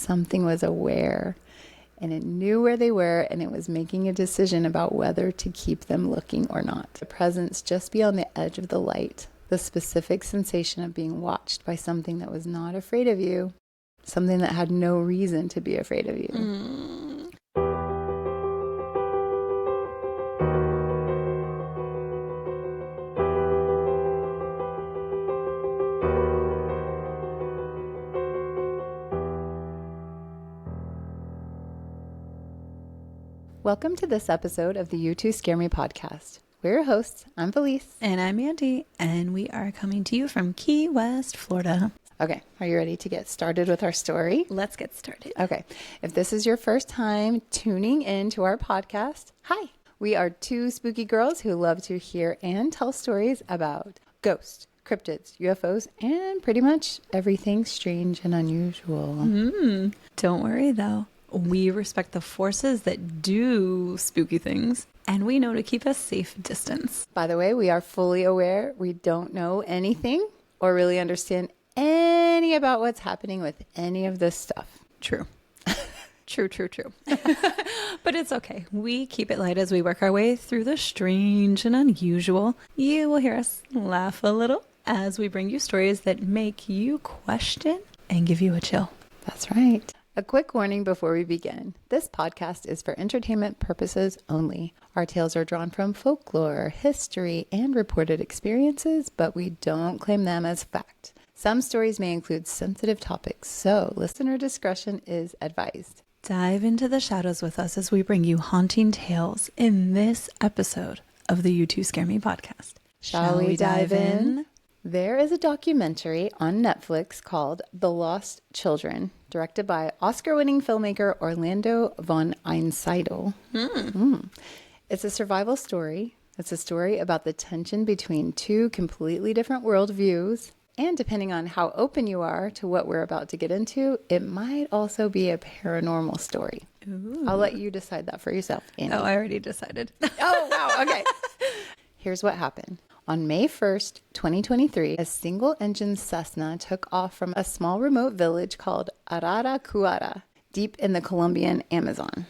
something was aware and it knew where they were, and it was making a decision about whether to keep them looking or not. The presence just beyond the edge of the light, the specific sensation of being watched by something that was not afraid of you, something that had no reason to be afraid of you. Welcome to this episode of the You Two Scare Me podcast. We're your hosts. I'm Felice. And I'm Andy. And we are coming to you from Key West, Florida. Okay. Are you ready to get started with our story? Let's get started. Okay. If this is your first time tuning in to our podcast, hi. We are two spooky girls who love to hear and tell stories about ghosts, cryptids, UFOs, and pretty much everything strange and unusual. Don't worry, though. We respect the forces that do spooky things, and we know to keep a safe distance. By the way, we are fully aware we don't know anything or really understand any about what's happening with any of this stuff. True. True. But it's okay. We keep it light as we work our way through the strange and unusual. You will hear us laugh a little as we bring you stories that make you question and give you a chill. That's right. A quick warning before we begin. This podcast is for entertainment purposes only. Our tales are drawn from folklore, history, and reported experiences, but we don't claim them as fact. Some stories may include sensitive topics, so listener discretion is advised. Dive into the shadows with us as we bring you haunting tales in this episode of the You Two Scare Me podcast. Shall we dive in? There is a documentary on Netflix called The Lost Children, directed by Oscar-winning filmmaker Orlando von Einsiedel. It's a survival story. It's a story about the tension between two completely different worldviews. And depending on how open you are to what we're about to get into, it might also be a paranormal story. Ooh. I'll let you decide that for yourself, Andy. Oh, I already decided. Oh, wow. Okay. Here's what happened. On May 1st, 2023, a single-engine Cessna took off from a small remote village called Araraquara, deep in the Colombian Amazon.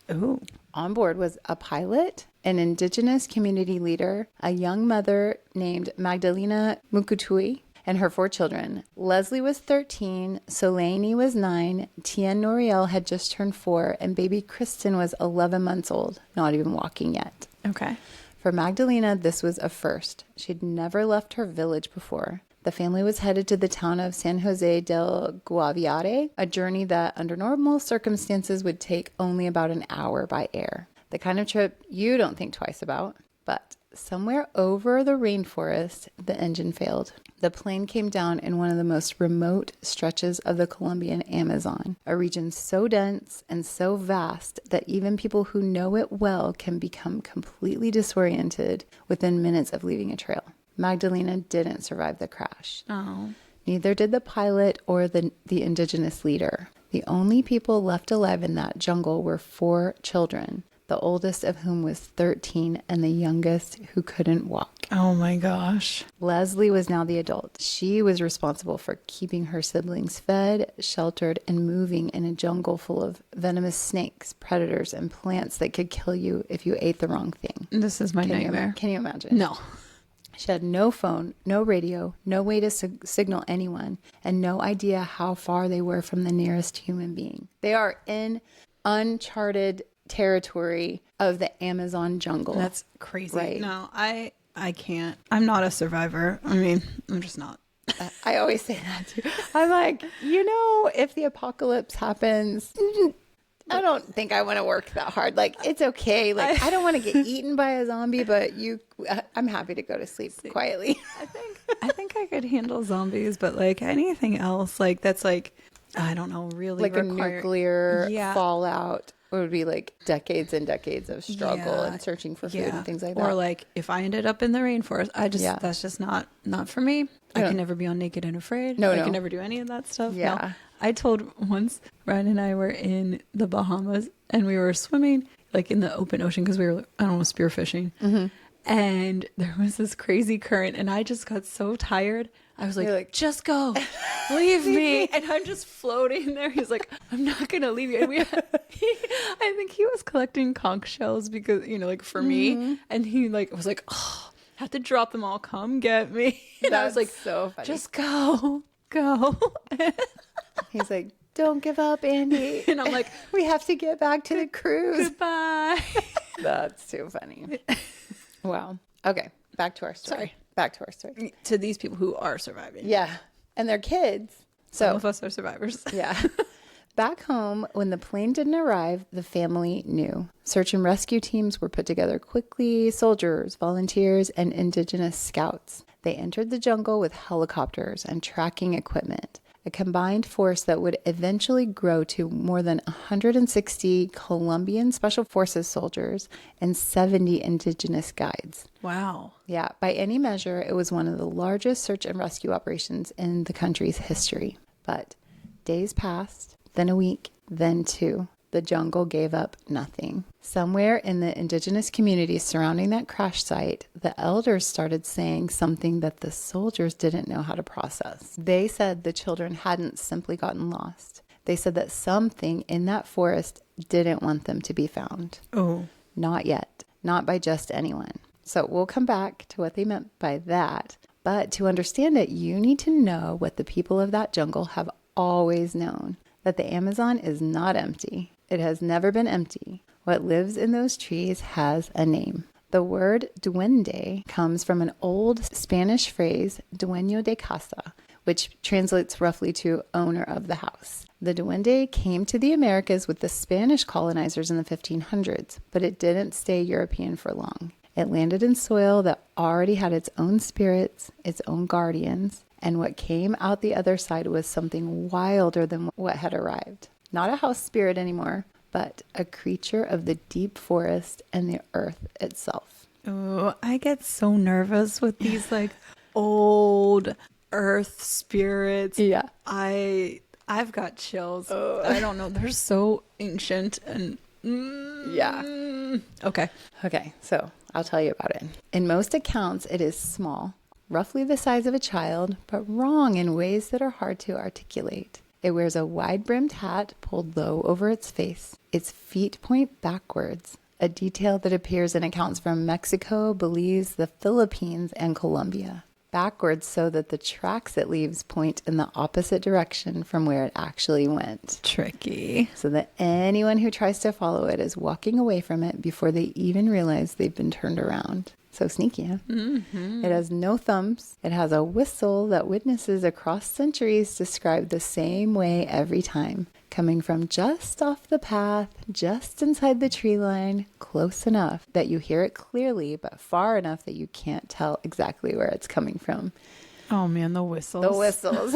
Ooh. On board was a pilot, an indigenous community leader, a young mother named Magdalena Mukutui, and her 4 children. Leslie was 13, Soleini was 9, Tien Noriel had just turned 4, and baby Kristen was 11 months old, not even walking yet. Okay. For Magdalena, this was a first. She'd never left her village before. The family was headed to the town of San Jose del Guaviare, a journey that under normal circumstances would take only about an hour by air. The kind of trip you don't think twice about. But somewhere over the rainforest, the engine failed. The plane came down in one of the most remote stretches of the Colombian Amazon, a region so dense and so vast that even people who know it well can become completely disoriented within minutes of leaving a trail. Magdalena didn't survive the crash. Oh. Neither did the pilot or the indigenous leader. The only people left alive in that jungle were 4 children, the oldest of whom was 13 and the youngest who couldn't walk. Oh my gosh. Leslie was now the adult. She was responsible for keeping her siblings fed, sheltered, and moving in a jungle full of venomous snakes, predators, and plants that could kill you if you ate the wrong thing. This is my nightmare. Can you imagine? No. She had no phone, no radio, no way to signal anyone, and no idea how far they were from the nearest human being. They are in uncharted territory of the Amazon jungle. That's crazy. Right. No, I can't. I'm not a survivor. I mean, I'm just not. I always say that too. I'm like, if the apocalypse happens, I don't think I want to work that hard. Like, it's okay. Like, I don't want to get eaten by a zombie, but I'm happy to go to sleep quietly. I think I could handle zombies, but like anything else, like that's like, I don't know, really like a nuclear fallout. It would be like decades and decades of struggle and searching for food and things like that. Or like if I ended up in the rainforest, that's just not for me. I can never be on Naked and Afraid. I can never do any of that stuff. Yeah. No. I told once Ryan and I were in the Bahamas and we were swimming like in the open ocean because we were, I don't know, spearfishing. Mm-hmm. And there was this crazy current and I just got so tired. I was like, You're like, just go, leave me. And I'm just floating there. He's like, I'm not going to leave you. And I think he was collecting conch shells because, like for me. And he was like, oh, I have to drop them all. Come get me. And I was like, so funny. Just go. He's like, don't give up, Andy. And I'm like, we have to get back to the cruise. Goodbye. That's too funny. Wow. Okay. Back to our story. Sorry. Back to our story. To these people who are surviving. Yeah. And their kids. Some of us are survivors. Yeah. Back home, when the plane didn't arrive, the family knew. Search and rescue teams were put together quickly. Soldiers, volunteers, and Indigenous scouts. They entered the jungle with helicopters and tracking equipment. A combined force that would eventually grow to more than 160 Colombian Special Forces soldiers and 70 Indigenous guides. Wow. Yeah, by any measure, it was one of the largest search and rescue operations in the country's history. But days passed, then a week, then two. The jungle gave up nothing. Somewhere in the Indigenous communities surrounding that crash site, the elders started saying something that the soldiers didn't know how to process. They said the children hadn't simply gotten lost. They said that something in that forest didn't want them to be found. Oh. Not yet. Not by just anyone. So we'll come back to what they meant by that. But to understand it, you need to know what the people of that jungle have always known. That the Amazon is not empty. It has never been empty. What lives in those trees has a name. The word duende comes from an old Spanish phrase, dueño de casa, which translates roughly to owner of the house. The duende came to the Americas with the Spanish colonizers in the 1500s, but it didn't stay European for long. It landed in soil that already had its own spirits, its own guardians, and what came out the other side was something wilder than what had arrived. Not a house spirit anymore, but a creature of the deep forest and the earth itself. Oh, I get so nervous with these old earth spirits. Yeah. I've got chills. I don't know. They're so ancient and Yeah. Okay. Okay, so I'll tell you about it. In most accounts, it is small, roughly the size of a child, but wrong in ways that are hard to articulate. It wears a wide-brimmed hat pulled low over its face. Its feet point backwards, a detail that appears in accounts from Mexico, Belize, the Philippines, and Colombia. Backwards so that the tracks it leaves point in the opposite direction from where it actually went. Tricky. So that anyone who tries to follow it is walking away from it before they even realize they've been turned around. So sneaky, huh? Mm-hmm. It has no thumbs. It has a whistle that witnesses across centuries describe the same way every time. Coming from just off the path, just inside the tree line, close enough that you hear it clearly, but far enough that you can't tell exactly where it's coming from. Oh man, the whistles. The whistles.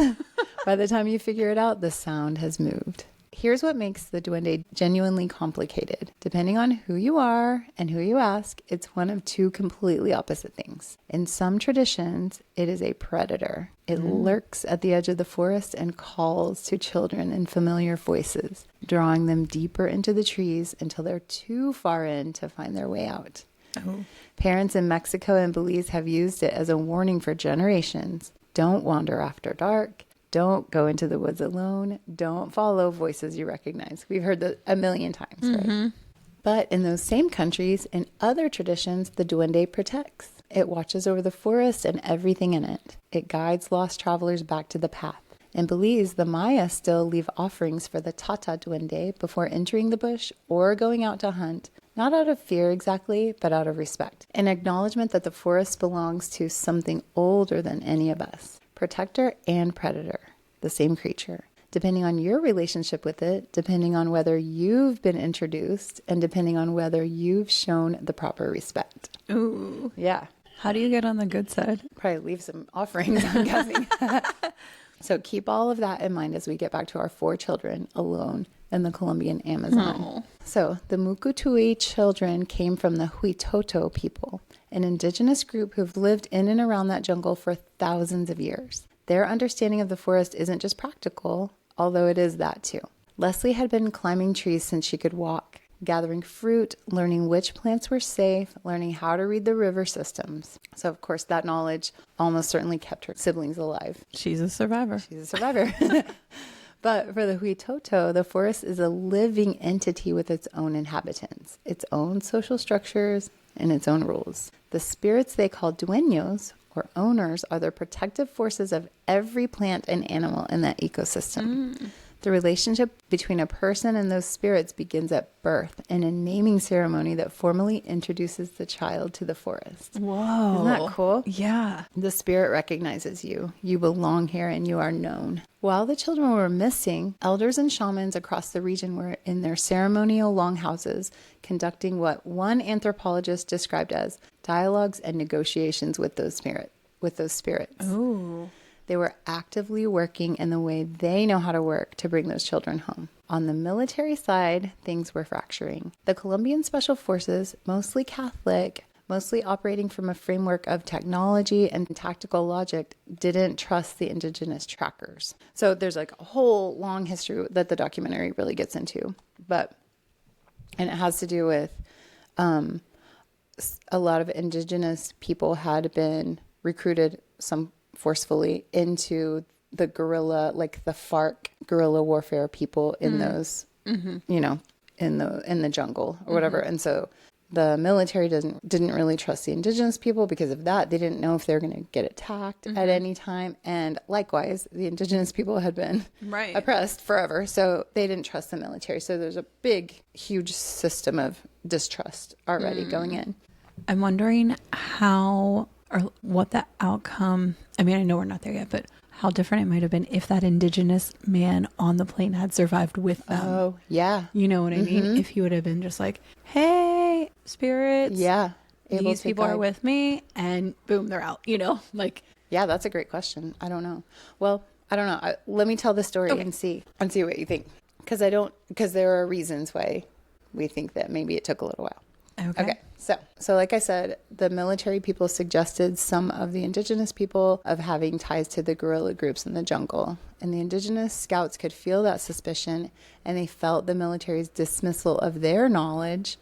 By the time you figure it out, the sound has moved. Here's what makes the duende genuinely complicated. Depending on who you are and who you ask, it's one of two completely opposite things. In some traditions, it is a predator. It lurks at the edge of the forest and calls to children in familiar voices, drawing them deeper into the trees until they're too far in to find their way out. Oh. Parents in Mexico and Belize have used it as a warning for generations. Don't wander after dark. Don't go into the woods alone. Don't follow voices you recognize. We've heard that a million times, right? But in those same countries, in other traditions, the duende protects. It watches over the forest and everything in it. It guides lost travelers back to the path. In Belize, the Maya still leave offerings for the Tata duende before entering the bush or going out to hunt, not out of fear exactly, but out of respect. An acknowledgement that the forest belongs to something older than any of us. Protector and predator, the same creature. Depending on your relationship with it, depending on whether you've been introduced, and depending on whether you've shown the proper respect. Ooh. Yeah. How do you get on the good side? Probably leave some offerings, I'm guessing. So keep all of that in mind as we get back to our 4 children alone in the Colombian Amazon. Oh. So the Mukutui children came from the Huitoto people, an indigenous group who've lived in and around that jungle for thousands of years. Their understanding of the forest isn't just practical, although it is that too. Leslie had been climbing trees since she could walk. gathering fruit, learning which plants were safe, learning how to read the river systems. So, of course, that knowledge almost certainly kept her siblings alive. She's a survivor. She's a survivor. But for the Huitoto, the forest is a living entity with its own inhabitants, its own social structures, and its own rules. The spirits they call dueños, or owners, are the protective forces of every plant and animal in that ecosystem. The relationship between a person and those spirits begins at birth in a naming ceremony that formally introduces the child to the forest. Whoa. Isn't that cool? Yeah. The spirit recognizes you. You belong here and you are known. While the children were missing, elders and shamans across the region were in their ceremonial longhouses conducting what one anthropologist described as dialogues and negotiations with those spirits. Oh. They were actively working in the way they know how to work to bring those children home. On the military side, things were fracturing. The Colombian Special Forces, mostly Catholic, mostly operating from a framework of technology and tactical logic, didn't trust the indigenous trackers. So there's like a whole long history that the documentary really gets into. And it has to do with a lot of indigenous people had been recruited, some forcefully, into the guerrilla, like the FARC guerrilla warfare people in those, you know, in the jungle or whatever. And so the military didn't really trust the indigenous people because of that. They didn't know if they were going to get attacked at any time. And likewise, the indigenous people had been oppressed forever. So they didn't trust the military. So there's a big, huge system of distrust already going in. I'm wondering how or what the outcome, I mean, I know we're not there yet, but how different it might have been if that indigenous man on the plane had survived with them. Oh, yeah. You know what I mean? If he would have been just like, hey, spirits. Yeah. These people are with me, and boom, they're out, you know? Like, yeah, that's a great question. I don't know. Well, I don't know. Let me tell the story and see what you think. Because there are reasons why we think that maybe it took a little while. Okay. So like I said, the military people suggested some of the indigenous people of having ties to the guerrilla groups in the jungle. And the indigenous scouts could feel that suspicion, and they felt the military's dismissal of their knowledge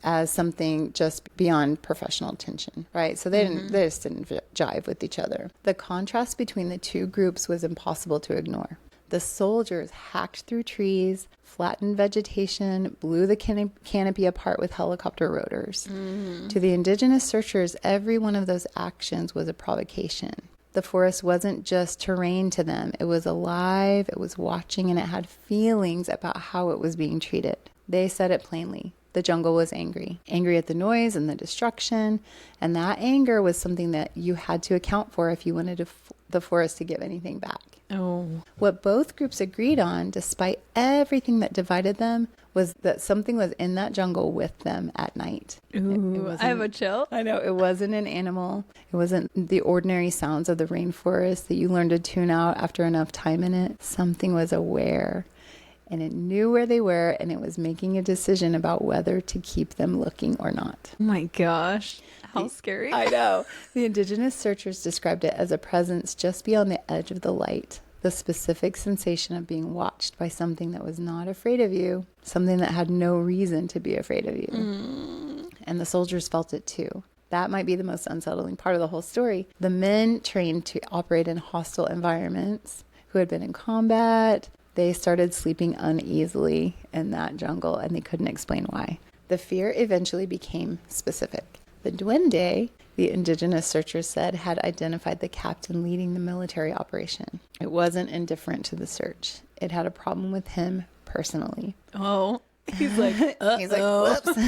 as something just beyond professional attention, right? So they just didn't jive with each other. The contrast between the two groups was impossible to ignore. The soldiers hacked through trees, flattened vegetation, blew the canopy apart with helicopter rotors. To the indigenous searchers, every one of those actions was a provocation. The forest wasn't just terrain to them. It was alive, it was watching, and it had feelings about how it was being treated. They said it plainly. The jungle was angry at the noise and the destruction. And that anger was something that you had to account for if you wanted the forest to give anything back. Oh. What both groups agreed on, despite everything that divided them, was that something was in that jungle with them at night. Ooh, I have a chill. I know. It wasn't an animal. It wasn't the ordinary sounds of the rainforest that you learn to tune out after enough time in it. Something was aware, and it knew where they were, and it was making a decision about whether to keep them looking or not. Oh my gosh. How scary. I know. The indigenous searchers described it as a presence just beyond the edge of the light. The specific sensation of being watched by something that was not afraid of you, something that had no reason to be afraid of you. And the soldiers felt it too. That might be the most unsettling part of the whole story. The men trained to operate in hostile environments, who had been in combat, they started sleeping uneasily in that jungle, and they couldn't explain why. The fear eventually became specific. The Duende, the indigenous searchers said, had identified the captain leading the military operation. It wasn't indifferent to the search. It had a problem with him personally. Oh, he's like, whoops.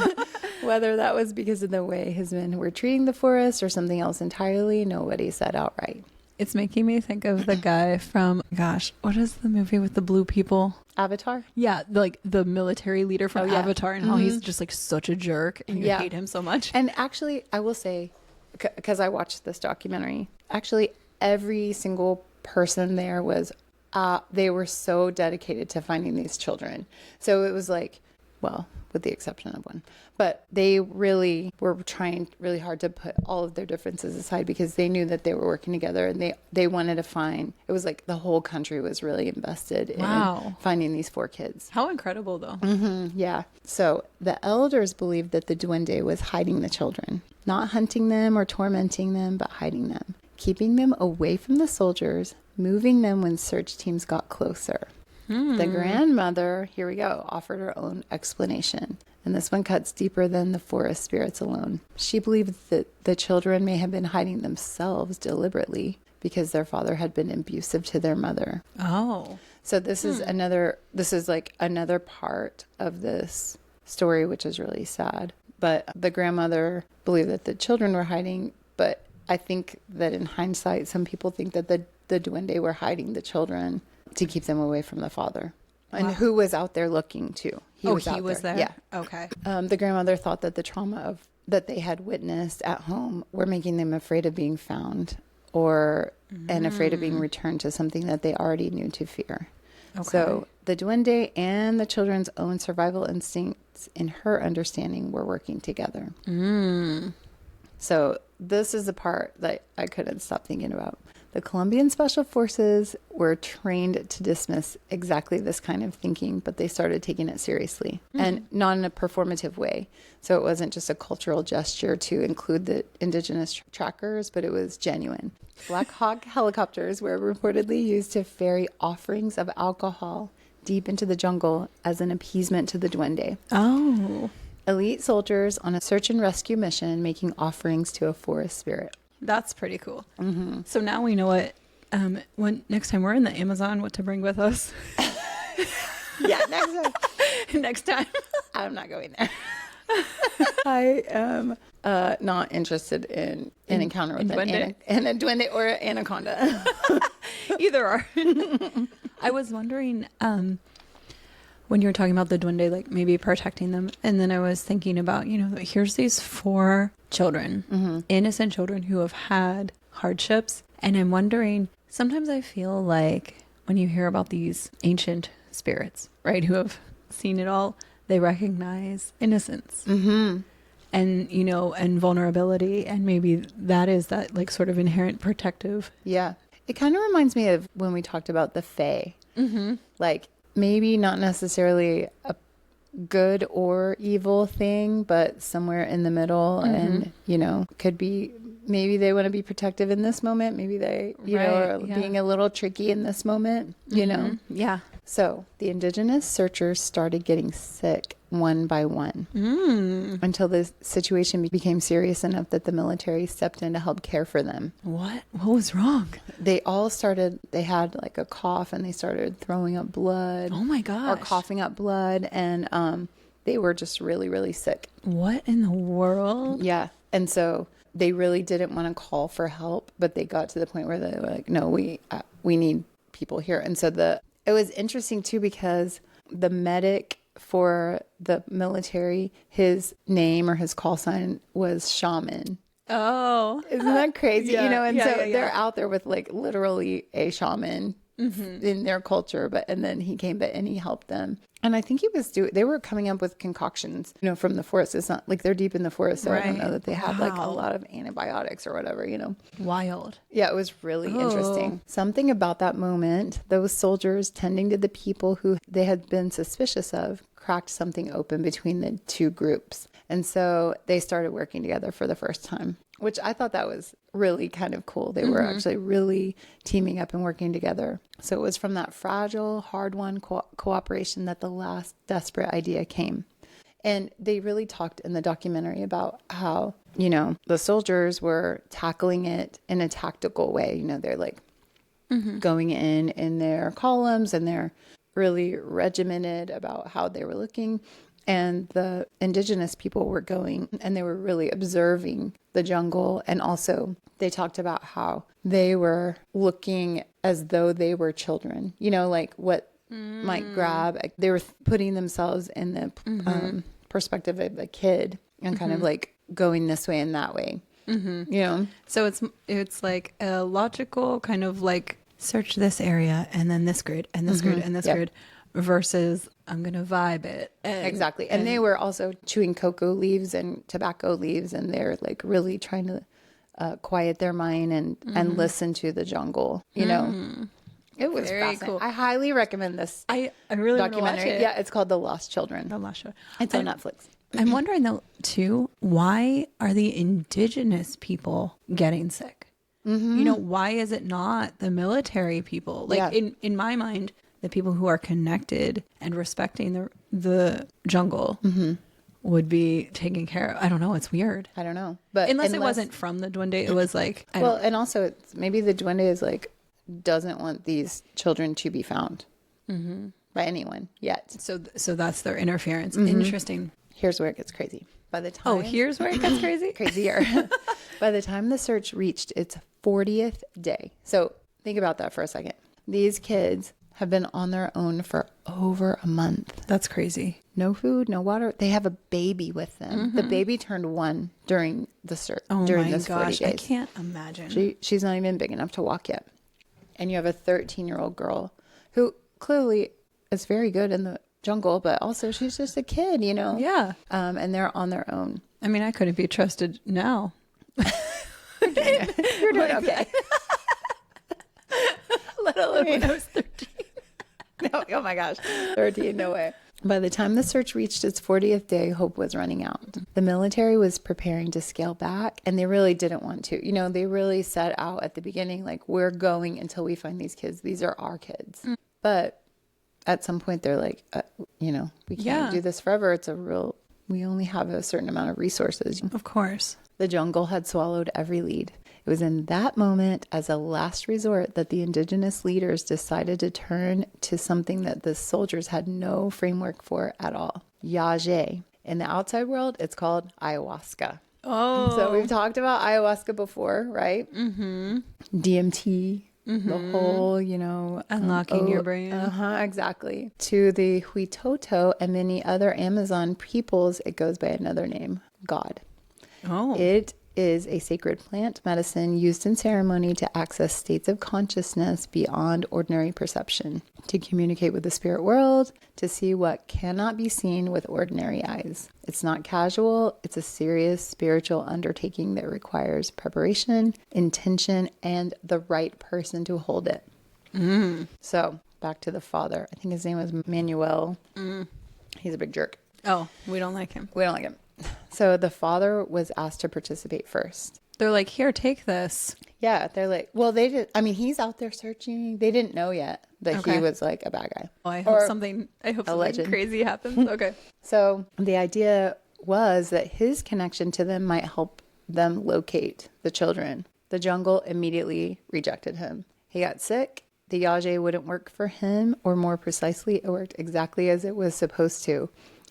Whether that was because of the way his men were treating the forest or something else entirely, nobody said outright. It's making me think of the guy from, gosh, what is the movie with the blue people? Avatar? Yeah, like the military leader from Avatar, and how he's just like such a jerk and you hate him so much. And actually, I will say, because I watched this documentary, actually every single person there was, they were so dedicated to finding these children. So it was like Well, with the exception of one. But they really were trying really hard to put all of their differences aside because they knew that they were working together, and they wanted to find, it was like the whole country was really invested in finding these 4 kids. How incredible, though. Yeah. So the elders believed that the duende was hiding the children, not hunting them or tormenting them, but hiding them, keeping them away from the soldiers, moving them when search teams got closer. The grandmother, here we go, offered her own explanation. And this one cuts deeper than the forest spirits alone. She believed that the children may have been hiding themselves deliberately because their father had been abusive to their mother. Oh. So this is like another part of this story, which is really sad. But the grandmother believed that the children were hiding. But I think that in hindsight, some people think that the duende were hiding the children to keep them away from the father. And who was out there looking too. He was there? Yeah. Okay. The grandmother thought that the trauma that they had witnessed at home were making them afraid of being found and afraid of being returned to something that they already knew to fear. Okay. So the duende and the children's own survival instincts, in her understanding, were working together. So this is the part that I couldn't stop thinking about. The Colombian Special Forces were trained to dismiss exactly this kind of thinking, but they started taking it seriously and not in a performative way. So it wasn't just a cultural gesture to include the indigenous trackers, but it was genuine. Black Hawk helicopters were reportedly used to ferry offerings of alcohol deep into the jungle as an appeasement to the duende. Oh. Elite soldiers on a search and rescue mission making offerings to a forest spirit. That's pretty cool. So now we know what, when next time we're in the Amazon, what to bring with us. Yeah, next time. Next time. I'm not going there. I am not interested in an encounter with a duende or an anaconda. Either are. I was wondering, when you were talking about the duende, like maybe protecting them. And then I was thinking about, here's these 4 children, innocent children who have had hardships. And I'm wondering, sometimes I feel like when you hear about these ancient spirits, right, who have seen it all, they recognize innocence and, and vulnerability. And maybe that is that like sort of inherent protective. Yeah. It kind of reminds me of when we talked about the fae. Like, maybe not necessarily a good or evil thing, but somewhere in the middle. And, could be, maybe they want to be protective in this moment. Maybe they, are being a little tricky in this moment, Yeah. So the indigenous searchers started getting sick one by one until the situation became serious enough that the military stepped in to help care for them. What was wrong? They had like a cough and they started throwing up blood. Oh my gosh. Or coughing up blood. And they were just really, really sick. What in the world? Yeah. And so they really didn't want to call for help, but they got to the point where they were like, no, we need people here. And so it was interesting too, because the medic for the military, his name or his call sign was shaman. Oh, isn't that crazy? Yeah, They're out there with like literally a shaman in their culture, and then he came and he helped them. And I think they were coming up with concoctions, from the forest. It's not like they're deep in the forest, so I don't know that they had like a lot of antibiotics or whatever, Wild. Yeah, it was really interesting. Something about that moment, those soldiers tending to the people who they had been suspicious of, cracked something open between the 2 groups. And so they started working together for the first time, which I thought that was really kind of cool. They were actually really teaming up and working together. So it was from that fragile, hard-won cooperation that the last desperate idea came. And they really talked in the documentary about how, the soldiers were tackling it in a tactical way. They're like going in their columns, and they're really regimented about how they were looking. And the indigenous people were going and they were really observing the jungle. And also they talked about how they were looking as though they were children, like what might grab. They were putting themselves in the perspective of a kid and kind of like going this way and that way. So it's like a logical kind of like search this area and then this grid and this grid and this grid, versus I'm going to vibe it. Exactly. And they were also chewing cocoa leaves and tobacco leaves, and they're like really trying to quiet their mind and listen to the jungle, you know. It was Very fascinating. cool. I highly recommend this I really want to watch documentary. it. Yeah, it's called The Lost Children. The last show. It's on Netflix. I'm wondering though too, why are the indigenous people getting sick? You know, why is it not the military people? Like in my mind, the people who are connected and respecting the jungle would be taken care of. I don't know. It's weird. I don't know. But Unless it wasn't from the Duende, it was like, well, and also it's, maybe the Duende is like, doesn't want these children to be found by anyone yet. so that's their interference. Interesting. Here's where it gets crazy. By the time Here's where it gets crazy. crazier. By the time the search reached its 40th day. So think about that for a second. These kids have been on their own for over a month. That's crazy. No food, no water. They have a baby with them. The baby turned 1 during the search. During this 40 days. I can't imagine. She's not even big enough to walk yet. And you have a 13-year-old girl who clearly is very good in the jungle, but also she's just a kid, you know? Yeah. And they're on their own. I mean, I couldn't be trusted now. You're doing okay. Let alone when I was 13. No, oh my gosh. 13, no way. By the time the search reached its 40th day, hope was running out. The military was preparing to scale back, and they really didn't want to. You know, they really set out at the beginning, like, we're going until we find these kids. These are our kids. But at some point, they're like, you know, we can't do this forever. We only have a certain amount of resources. Of course. The jungle had swallowed every lead. It was in that moment, as a last resort, that the indigenous leaders decided to turn to something that the soldiers had no framework for at all. Yage. In the outside world, it's called ayahuasca. Oh. So we've talked about ayahuasca before, right? Mm-hmm. DMT, the whole, you know. Unlocking your brain. Exactly. To the Huitoto and many other Amazon peoples, it goes by another name, God. Oh. It is a sacred plant medicine used in ceremony to access states of consciousness beyond ordinary perception, to communicate with the spirit world, to see what cannot be seen with ordinary eyes. It's not casual. It's a serious spiritual undertaking that requires preparation, intention, and the right person to hold it. So back to the father. I think his name was Manuel. He's a big jerk. Oh, we don't like him. We don't like him. So the father was asked to participate first. They're like, here, take this. Yeah, they're like, well, they did. I mean, he's out there searching. They didn't know yet that he was like a bad guy. Oh, I hope something crazy happens. Okay. So the idea was that his connection to them might help them locate the children. The jungle immediately rejected him. He got sick. The Yage wouldn't work for him, or more precisely, it worked exactly as it was supposed to.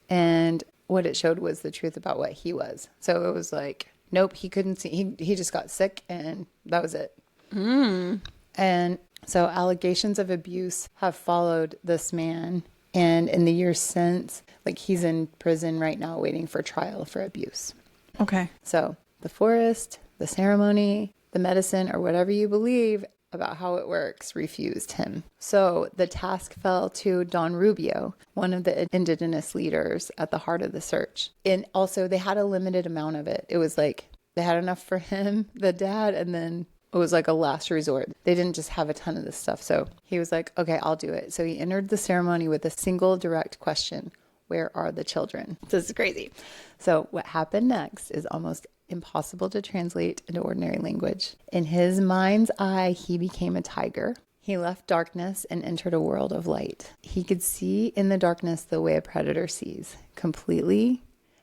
And what it showed was the truth about what he was. So it was like, nope, he couldn't see. He just got sick, and that was it. And so allegations of abuse have followed this man. And in the years since, like, he's in prison right now waiting for trial for abuse. Okay. So the forest, the ceremony, the medicine, or whatever you believe about how it works, refused him. So the task fell to Don Rubio, one of the indigenous leaders at the heart of the search. And also they had a limited amount of it. It was like they had enough for him, the dad, and then it was like a last resort. They didn't just have a ton of this stuff. So he was like, okay, I'll do it. So he entered the ceremony with a single direct question: where are the children? This is crazy. So what happened next is almost impossible to translate into ordinary language. In his mind's eye, he became a tiger. He left darkness and entered a world of light. He could see in the darkness the way a predator sees, completely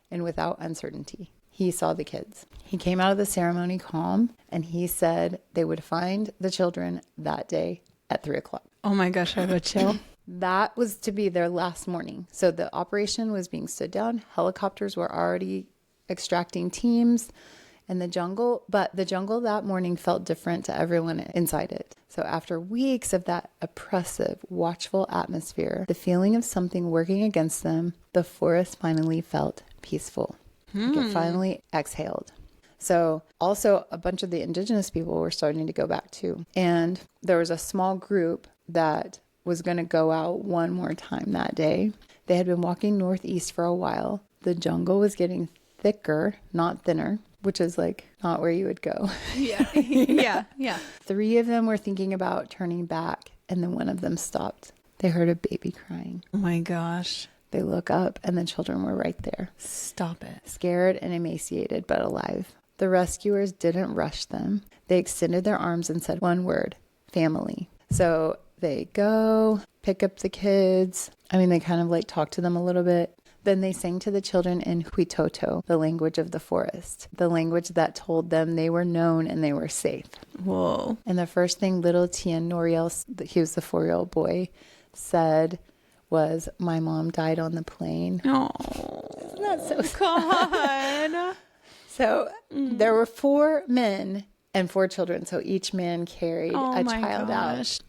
and without uncertainty. He saw the kids. He came out of the ceremony calm, and he said they would find the children that day at 3:00. Oh my gosh, I have a chill. That was to be their last morning. So the operation was being stood down. Helicopters were already extracting teams in the jungle, but the jungle that morning felt different to everyone inside it. So after weeks of that oppressive, watchful atmosphere, the feeling of something working against them, the forest finally felt peaceful. Like it finally exhaled. So also a bunch of the indigenous people were starting to go back too. And there was a small group that was going to go out one more time that day. They had been walking northeast for a while. The jungle was getting thicker, not thinner, which is like not where you would go. Yeah. Yeah. 3 of them were thinking about turning back, and then one of them stopped. They heard a baby crying. Oh my gosh. They look up, and the children were right there. Stop it. Scared and emaciated, but alive. The rescuers didn't rush them. They extended their arms and said one word, family. So they go, pick up the kids. I mean, they kind of like talk to them a little bit. Then they sang to the children in Huitoto, the language of the forest, the language that told them they were known and they were safe. Whoa. And the first thing little Tien Noriel, he was the 4-year-old boy, said was, my mom died on the plane. Oh. Isn't that so sad? God. So there were 4 men and 4 children. So each man carried a child out.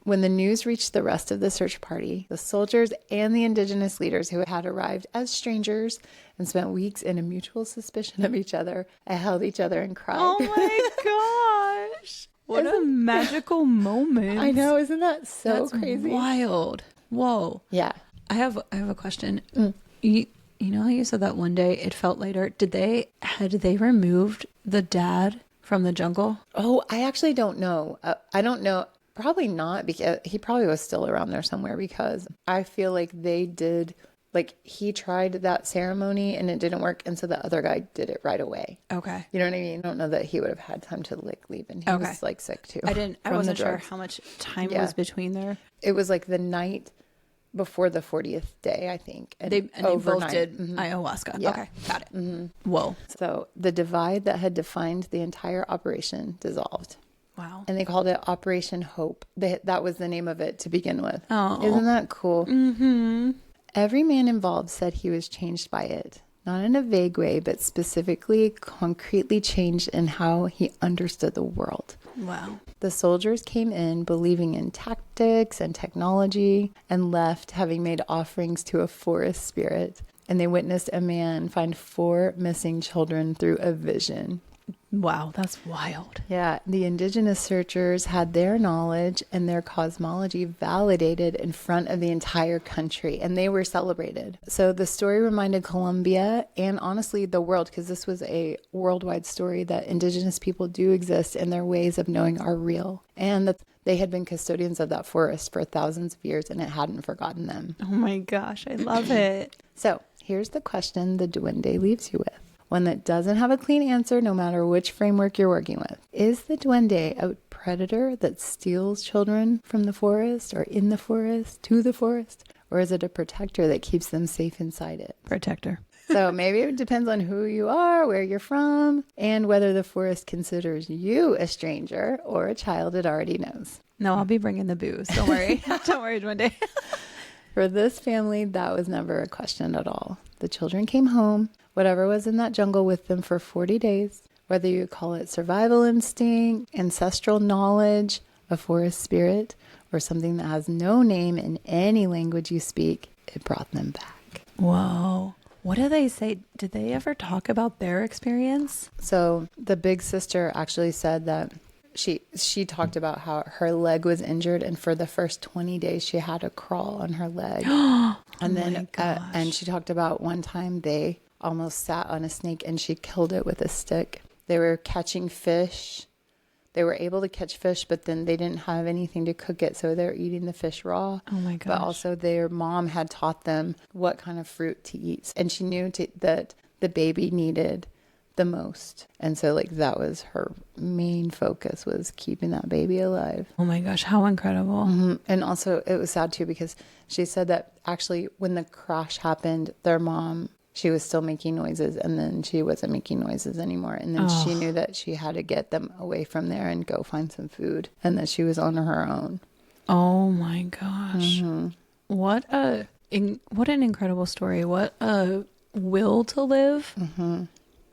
When the news reached the rest of the search party, the soldiers and the indigenous leaders who had arrived as strangers and spent weeks in a mutual suspicion of each other, held each other and cried. Oh my gosh. What a magical moment. I know. Isn't that so That's crazy? Wild. Whoa. Yeah. I have a question. You know how you said that one day it felt later? Had they removed the dad from the jungle? Oh, I actually don't know. I don't know. Probably not, because he probably was still around there somewhere, because I feel like they did, like he tried that ceremony and it didn't work. And so the other guy did it right away. Okay. You know what I mean? I don't know that he would have had time to like leave, and he was like sick too. I wasn't sure how much time was between there. It was like the night before the 40th day, I think. And they both did ayahuasca. Yeah. Okay. Got it. Whoa. So the divide that had defined the entire operation dissolved. Wow. And they called it Operation Hope. That was the name of it to begin with. Oh. Isn't that cool? Mm-hmm. Every man involved said he was changed by it. Not in a vague way, but specifically, concretely changed in how he understood the world. Wow. The soldiers came in believing in tactics and technology, and left having made offerings to a forest spirit. And they witnessed a man find 4 missing children through a vision. Wow, that's wild. Yeah, the indigenous searchers had their knowledge and their cosmology validated in front of the entire country, and they were celebrated. So the story reminded Colombia, and honestly the world, because this was a worldwide story, that indigenous people do exist and their ways of knowing are real, and that they had been custodians of that forest for thousands of years and it hadn't forgotten them. Oh my gosh, I love it. So here's the question the duende leaves you with. One that doesn't have a clean answer no matter which framework you're working with. Is the duende a predator that steals children from the forest or in the forest to the forest? Or is it a protector that keeps them safe inside it? Protector. So maybe it depends on who you are, where you're from, and whether the forest considers you a stranger or a child it already knows. No, I'll be bringing the booze. Don't worry. Don't worry, Duende. For this family, that was never a question at all. The children came home. Whatever was in that jungle with them for 40 days, whether you call it survival instinct, ancestral knowledge, a forest spirit, or something that has no name in any language you speak, it brought them back. Whoa. What do they say? Did they ever talk about their experience? So the big sister actually said that she talked about how her leg was injured, and for the first 20 days she had to crawl on her leg. And then and she talked about one time they almost sat on a snake and she killed it with a stick. They were catching fish. They were able to catch fish, but then they didn't have anything to cook it, so they were eating the fish raw. Oh my gosh. But also their mom had taught them what kind of fruit to eat, and she knew that the baby needed the most. And so like that was her main focus, was keeping that baby alive. Oh my gosh, how incredible. Mm-hmm. And also it was sad too, because she said that actually when the crash happened, their mom, she was still making noises, and then she wasn't making noises anymore. And then she knew that she had to get them away from there and go find some food, and that she was on her own. Oh my gosh. Mm-hmm. What an incredible story. What a will to live. Mm-hmm.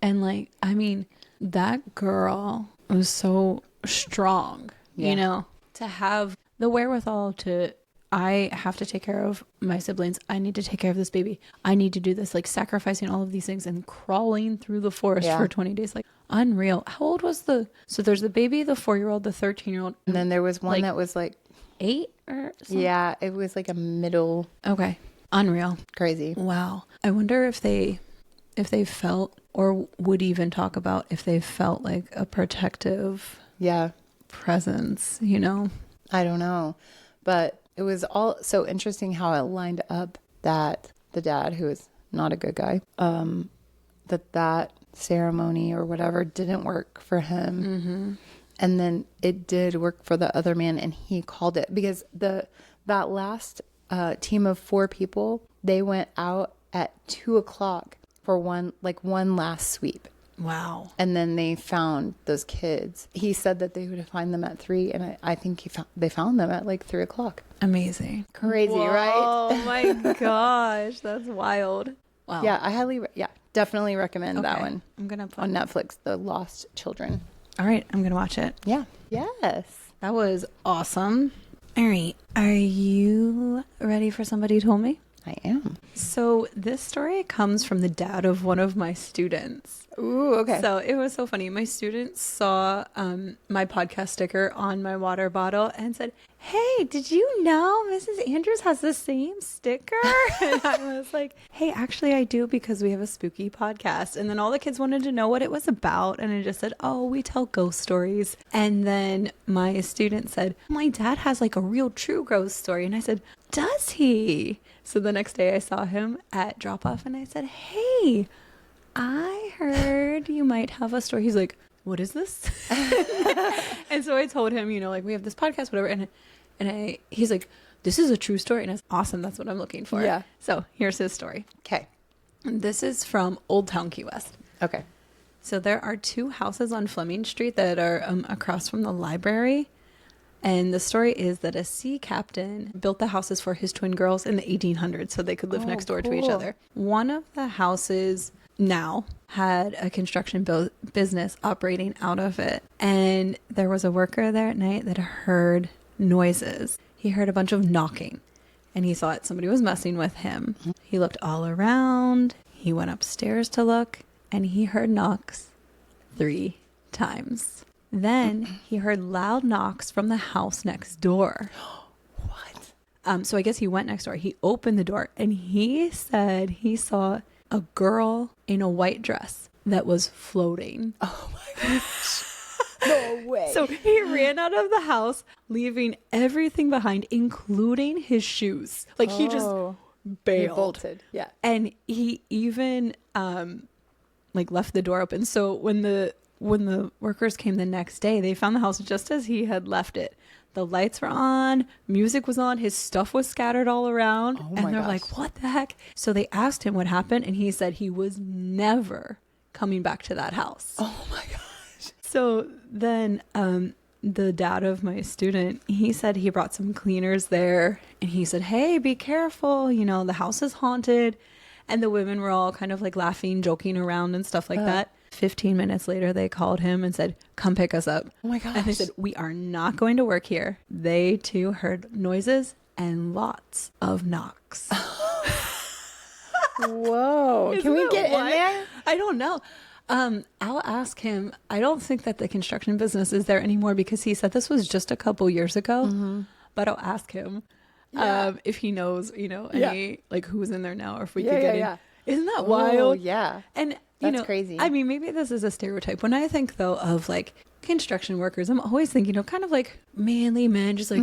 And like, I mean, that girl was so strong, you know, to have the wherewithal to, I have to take care of my siblings. I need to take care of this baby. I need to do this, like sacrificing all of these things and crawling through the forest for 20 days. Like unreal. How old was so there's the baby, the 4-year-old, the 13-year-old. And then there was one that was like 8 or something? Yeah, it was like a middle. Okay. Unreal. Crazy. Wow. I wonder if they felt or would even talk about if they felt like a protective presence, you know? I don't know. But it was all so interesting how it lined up that the dad, who is not a good guy, that ceremony or whatever didn't work for him. Mm-hmm. And then it did work for the other man, and he called it because that last team of 4 people, they went out at 2:00 for one last sweep. Wow. And then they found those kids. He said that they would find them at 3, and I think they found them at like 3:00. Amazing. Crazy, Whoa, right? Oh my gosh, that's wild. Wow. Yeah, definitely recommend that one. I'm gonna put on Netflix, The Lost Children. All right, I'm gonna watch it. Yeah. Yes. That was awesome. All right, are you ready for Somebody Told Me? I am. So this story comes from the dad of one of my students. Ooh, okay. So it was so funny. My student saw my podcast sticker on my water bottle and said, "Hey, did you know Mrs. Andrews has the same sticker?" And I was like, "Hey, actually I do, because we have a spooky podcast." And then all the kids wanted to know what it was about. And I just said, "Oh, we tell ghost stories." And then my student said, "My dad has like a real true ghost story." And I said, "Does he?" So the next day I saw him at drop off and I said, "Hey, I heard you might have a story." He's like, "What is this?" And so I told him, you know, like, we have this podcast, whatever. And he's like, "This is a true story." And I was awesome. That's what I'm looking for. Yeah. So here's his story. Okay. This is from Old Town Key West. Okay. So there are 2 houses on Fleming Street that are across from the library. And the story is that a sea captain built the houses for his twin girls in the 1800s so they could live next door to each other. One of the houses now had a construction business operating out of it. And there was a worker there at night that heard noises. He heard a bunch of knocking and he thought somebody was messing with him. He looked all around. He went upstairs to look and he heard knocks 3 times. Then he heard loud knocks from the house next door. What? So I guess he went next door. He opened the door and he said he saw a girl in a white dress that was floating. Oh my gosh. No way. So he ran out of the house, leaving everything behind, including his shoes. Like he just bailed. He bolted. Yeah. And he even like left the door open. So when the workers came the next day, they found the house just as he had left it. The lights were on, music was on, his stuff was scattered all around. Oh and my they're gosh. like, "What the heck?" So they asked him what happened, and he said he was never coming back to that house. Oh my gosh. So then the dad of my student, he said he brought some cleaners there, and he said, "Hey, be careful, you know, the house is haunted." And the women were all kind of like laughing, joking around and stuff like that. 15 minutes later, they called him and said, "Come pick us up." Oh my gosh. And they said, "We are not going to work here." They too heard noises and lots of knocks. Whoa. Can we get in there? I don't know. I'll ask him. I don't think that the construction business is there anymore because he said this was just a couple years ago. But I'll ask him if he knows, you know, any like who's in there now, or if we could get in. Isn't that wild? Yeah. And That's crazy. I mean, maybe this is a stereotype. When I think though of like construction workers, I'm always thinking, you know, kind of like manly men, just like,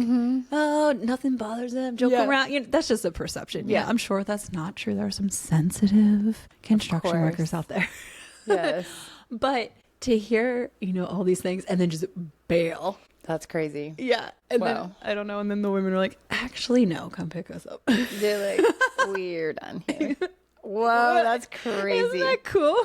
oh, nothing bothers them, joke around. You know, that's just a perception. Yeah, I'm sure that's not true. There are some sensitive construction workers out there. Yes. But to hear, you know, all these things and then just bail. That's crazy. Yeah. And then, I don't know. And then the women were like, "Actually, no, come pick us up." They're like, "Weird on here." Whoa, that's crazy. Isn't that cool?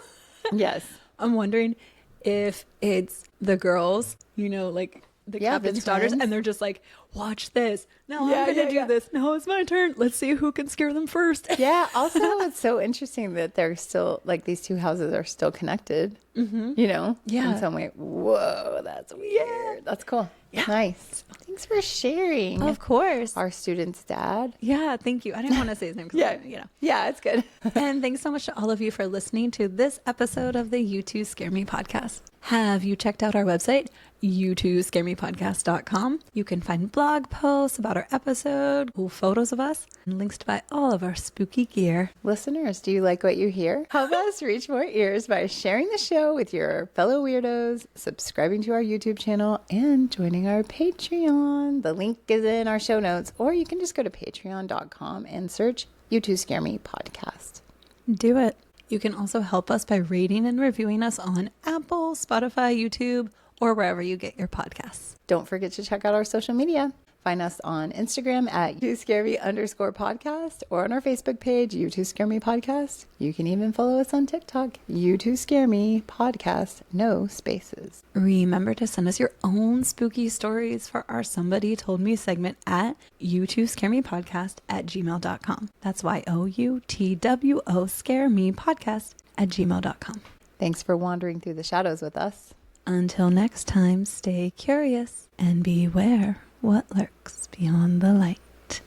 Yes. I'm wondering if it's the girls, you know, like the captain's daughters, and they're just like, "Watch this. No, I'm going to do this. No, it's my turn. Let's see who can scare them first." Yeah. Also, it's so interesting that they're still, like, these 2 houses are still connected, you know, in some way. Whoa, that's weird. Yeah. That's cool. Yeah. Nice. Thanks for sharing. Of course. Our student's dad. Yeah, thank you. I didn't want to say his name because, you know. Yeah, it's good. And thanks so much to all of you for listening to this episode of the You Two Scare Me podcast. Have you checked out our website, you2scaremepodcast.com? You can find blog posts about our episode, cool photos of us, and links to buy all of our spooky gear. Listeners, do you like what you hear? Help us reach more ears by sharing the show with your fellow weirdos, subscribing to our YouTube channel, and joining our Patreon. The link is in our show notes, or you can just go to patreon.com and search You2 Scare Me Podcast. Do it. You can also help us by rating and reviewing us on Apple, Spotify, YouTube, or wherever you get your podcasts. Don't forget to check out our social media. Find us on Instagram at You2ScareMe_podcast or on our Facebook page, You2 Scare Me Podcast. You can even follow us on TikTok, You2 Scare Me Podcast, no spaces. Remember to send us your own spooky stories for our Somebody Told Me segment at You2ScareMePodcast@gmail.com. That's YOUTWO Scare Me Podcast @gmail.com. Thanks for wandering through the shadows with us. Until next time, stay curious and beware what lurks beyond the light.